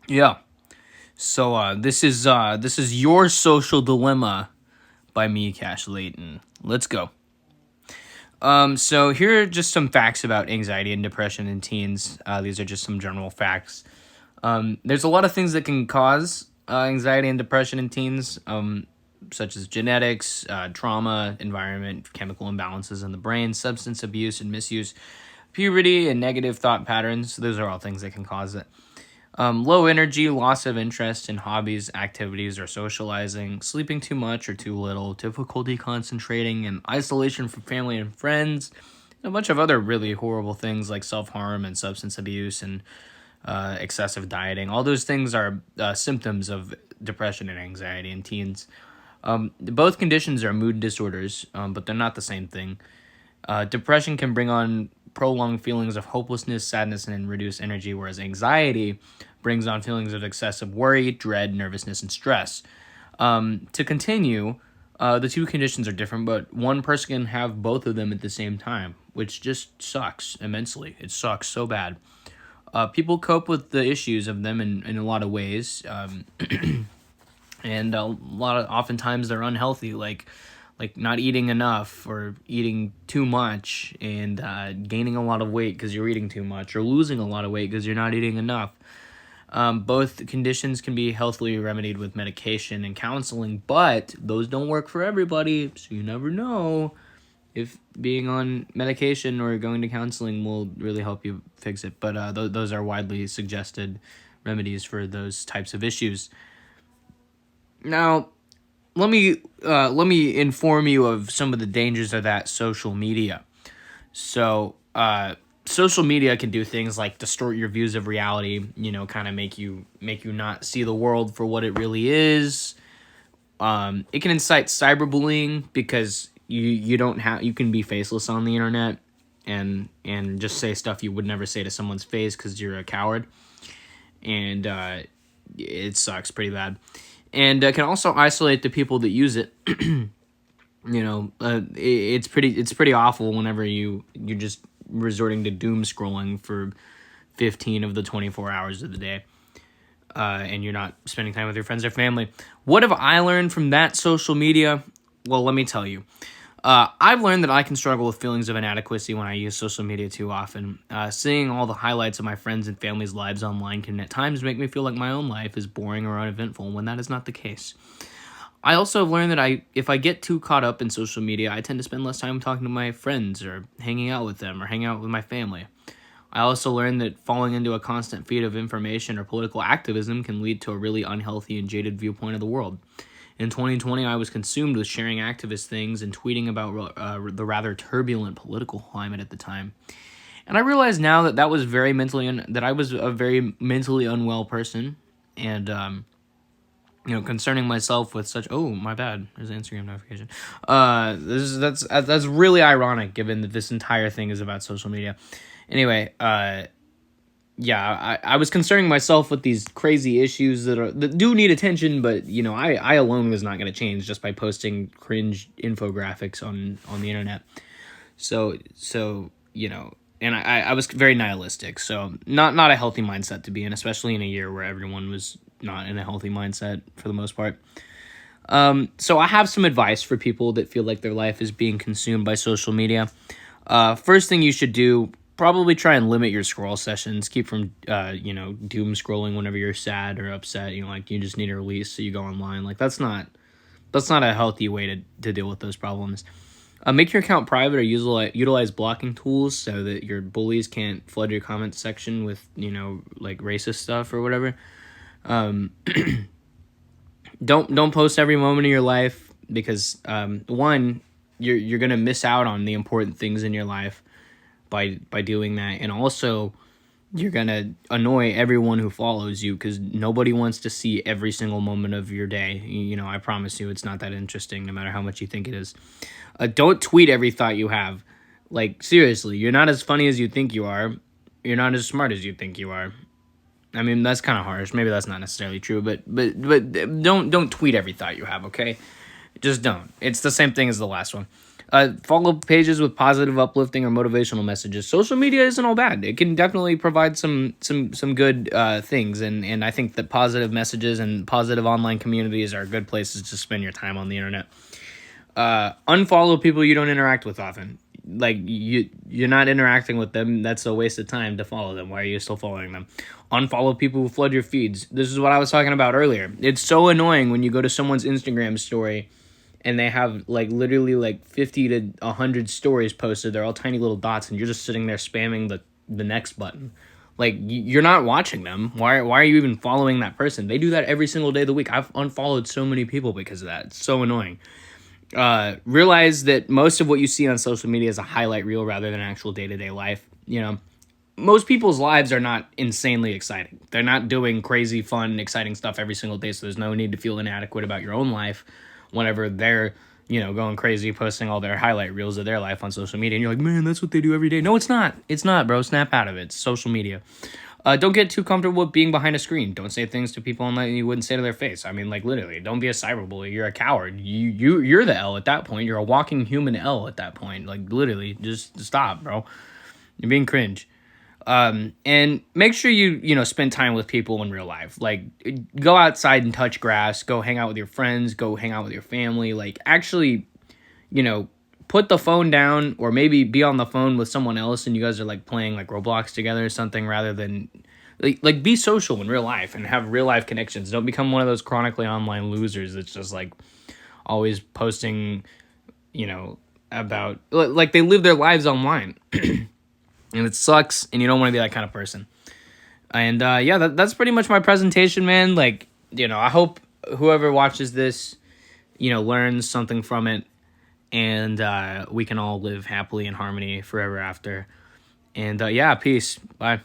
Yeah. So this is Your Social Dilemma by me, Cash Layton. Let's go. So here are just some facts about anxiety and depression in teens. These are just some general facts. There's a lot of things that can cause anxiety and depression in teens, such as genetics, trauma, environment, chemical imbalances in the brain, substance abuse and misuse, puberty, and negative thought patterns. Those are all things that can cause it. Low energy, loss of interest in hobbies, activities, or socializing, sleeping too much or too little, difficulty concentrating, and isolation from family and friends, and a bunch of other really horrible things like self harm and substance abuse and excessive dieting. All those things are symptoms of depression and anxiety in teens. Both conditions are mood disorders, but they're not the same thing. Depression can bring on prolonged feelings of hopelessness, sadness, and reduced energy, whereas anxiety brings on feelings of excessive worry, dread, nervousness, and stress. To continue, the two conditions are different, but one person can have both of them at the same time, which just sucks immensely. It sucks so bad. People cope with the issues of them in a lot of ways, and a lot of oftentimes they're unhealthy, like not eating enough or eating too much and gaining a lot of weight because you're eating too much or losing a lot of weight because you're not eating enough. Both conditions can be healthily remedied with medication and counseling, but those don't work for everybody, so you never know if being on medication or going to counseling will really help you fix it. But those are widely suggested remedies for those types of issues. Now, let me inform you of some of the dangers of that social media. So, social media can do things like distort your views of reality. Kind of make you not see the world for what it really is. It can incite cyberbullying because you can be faceless on the internet and just say stuff you would never say to someone's face because you're a coward, and it sucks pretty bad. And can also isolate the people that use it. It's pretty awful whenever you're just resorting to doom scrolling for 15 of the 24 hours of the day, and you're not spending time with your friends or family. What have I learned from that social media? Well, let me tell you. I've learned that I can struggle with feelings of inadequacy when I use social media too often. Seeing all the highlights of my friends' and family's lives online can at times make me feel like my own life is boring or uneventful when that is not the case. I also have learned that if I get too caught up in social media, I tend to spend less time talking to my friends or hanging out with them or hanging out with my family. I also learned that falling into a constant feed of information or political activism can lead to a really unhealthy and jaded viewpoint of the world. In 2020, I was consumed with sharing activist things and tweeting about the rather turbulent political climate at the time. And I realize now that that I was a very mentally unwell person, and concerning myself with such. Oh, my bad. There's an Instagram notification. That's really ironic, given that this entire thing is about social media. Anyway, yeah, I was concerning myself with these crazy issues that do need attention, but I alone was not going to change just by posting cringe infographics on the internet. So and I was very nihilistic. So not a healthy mindset to be in, especially in a year where everyone was not in a healthy mindset for the most part. So I have some advice for people that feel like their life is being consumed by social media. First thing you should do, probably try and limit your scroll sessions. Keep from, doom scrolling whenever you're sad or upset. Like you just need a release, so you go online. Like that's not a healthy way to deal with those problems. Make your account private or utilize blocking tools so that your bullies can't flood your comment section with like racist stuff or whatever. Um, don't post every moment of your life because one, you're gonna miss out on the important things in your life by doing that, and also you're gonna annoy everyone who follows you because nobody wants to see every single moment of your day. I promise you, it's not that interesting, no matter how much you think it is. Don't tweet every thought you have. Like seriously, you're not as funny as you think you are. You're not as smart as you think you are. I mean, that's kind of harsh. Maybe that's not necessarily true, but don't tweet every thought you have. Okay, just don't. It's the same thing as the last one. Follow pages with positive, uplifting, or motivational messages. Social media isn't all bad. It can definitely provide some good things, and I think that positive messages and positive online communities are good places to spend your time on the internet. Unfollow people you don't interact with often. Like you're not interacting with them. That's a waste of time to follow them. Why are you still following them? Unfollow people who flood your feeds. This is what I was talking about earlier. It's so annoying when you go to someone's Instagram story and they have like literally like 50 to 100 stories posted. They're all tiny little dots, and you're just sitting there spamming the next button. Like you're not watching them. Why are you even following that person? They do that every single day of the week. I've unfollowed so many people because of that. It's so annoying. Realize that most of what you see on social media is a highlight reel rather than actual day-to-day life. Most people's lives are not insanely exciting. They're not doing crazy, fun, exciting stuff every single day, so there's no need to feel inadequate about your own life whenever they're, going crazy, posting all their highlight reels of their life on social media, and you're like, man, that's what they do every day. No, it's not. It's not, bro. Snap out of it. It's social media. Don't get too comfortable with being behind a screen. Don't say things to people online you wouldn't say to their face. I mean, like, literally, don't be a cyberbully. You're a coward. You're the L at that point. You're a walking human L at that point. Like, literally, just stop, bro. You're being cringe. And make sure you spend time with people in real life. Like, go outside and touch grass. Go hang out with your friends. Go hang out with your family. Like, actually, put the phone down, or maybe be on the phone with someone else and you guys are like playing like Roblox together or something, rather than like be social in real life and have real life connections. Don't become one of those chronically online losers that's just like always posting, about like they live their lives online. And it sucks, and you don't want to be that kind of person. And that's pretty much my presentation, man. Like, I hope whoever watches this, learns something from it, and we can all live happily in harmony forever after. And peace. Bye.